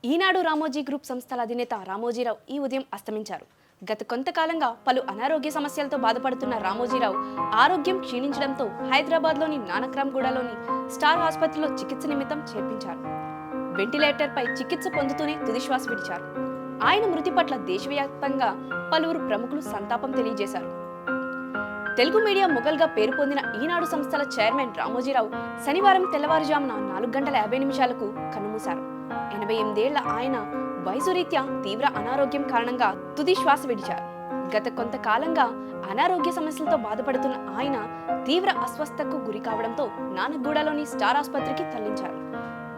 ఈనాడు Ramoji group సంస్థల అధినేత రామోజీరావు ఈ ఉదయం అస్తమించారు. గత కొంతకాలంగా పలు అనారోగ్య సమస్యలతో బాధపడుతున్న రామోజీరావు ఆరోగ్యం క్షీణించడంతో హైదరాబాద్లోని నానక్రామ్గూడలోని స్టార్ ఆసుపత్రిలో చికిత్స నిమిత్తం చేర్పించారు. వెంటిలేటర్పై చికిత్స పొందుతూనే తుదిశ్వాస విడిచారు. ఆయన మృతి పట్ల దేశవ్యాప్తంగా పలువురు ప్రముఖులు సంతాపం తెలియజేశారు. తెలుగు మీడియా మొగల్గా పేరు పొందిన ఈనాడు సంస్థల చైర్మన్ రామోజీరావు శనివారం తెల్లవారుజామున 4:50 కన్నుమూశారు. 88 ఏళ్ల ఆయన వయసు రీత్యా తీవ్ర అనారోగ్యం కారణంగా తుది శ్వాస విడిచారు. గత కొంతకాలంగా అనారోగ్య సమస్యలతో బాధపడుతున్న ఆయన తీవ్ర అస్వస్థతకు గురి కావడంతో నానక్గూడలోని స్టార్ ఆసుపత్రికి తరలించారు.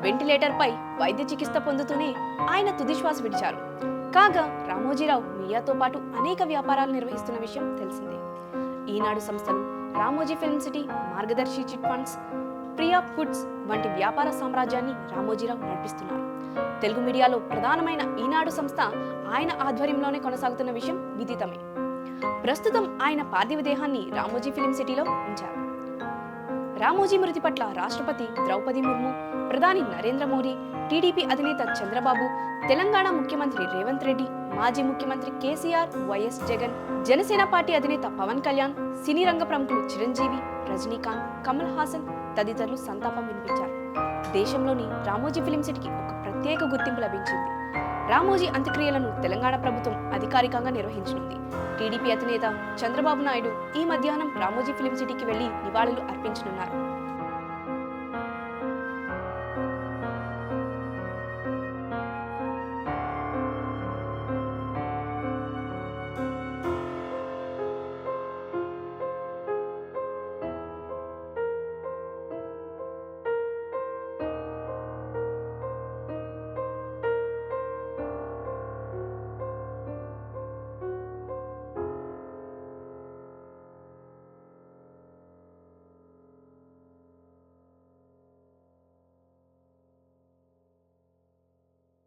వెంటిలేటర్పై వైద్య చికిత్స పొందుతూనే ఆయన తుది శ్వాస విడిచారు. కాగా రామోజీరావు మీడియాతో పాటు అనేక వ్యాపారాలు నిర్వహిస్తున్న విషయం తెలిసిందే. ఈనాడు సంస్థలు, రామోజీ ఫిల్మ్ సిటీ, మార్గదర్శి చిట్ ఫండ్స్, ప్రియా ఫుడ్స్ వంటి వ్యాపార సామ్రాజ్యాన్ని రామోజీరావు నడిపిస్తున్నారు. తెలుగు మీడియాలో ప్రధానమైన ఈనాడు సంస్థ ఆయన ఆధ్వర్యంలోనే కొనసాగుతున్న విషయం విదితమే. ప్రస్తుతం ఆయన పార్థివ దేహాన్ని రామోజీ ఫిల్మ్ సిటీలో ఉంచారు. రామోజీ మృతి పట్ల రాష్ట్రపతి ద్రౌపది ముర్ము, ప్రధాని నరేంద్ర మోడీ, టీడీపీ అధినేత చంద్రబాబు, తెలంగాణ ముఖ్యమంత్రి రేవంత్ రెడ్డి, మాజీ ముఖ్యమంత్రి కేసీఆర్, వైఎస్ జగన్, జనసేన పార్టీ అధినేత పవన్ కళ్యాణ్, సినీ రంగ ప్రముఖులు చిరంజీవి, రజనీకాంత్, కమల్ హాసన్ తదితరులు సంతాపం వినిపించారు. దేశంలోని రామోజీ ఫిల్మ్ సిటీకి ఒక ప్రత్యేక గుర్తింపు లభించింది. రామోజీ అంత్యక్రియలను తెలంగాణ ప్రభుత్వం అధికారికంగా నిర్వహించనుంది. టీడీపీ అధినేత చంద్రబాబు నాయుడు ఈ మధ్యాహ్నం రామోజీ ఫిల్మ్ సిటీకి వెళ్లి నివాళులు అర్పించనున్నారు.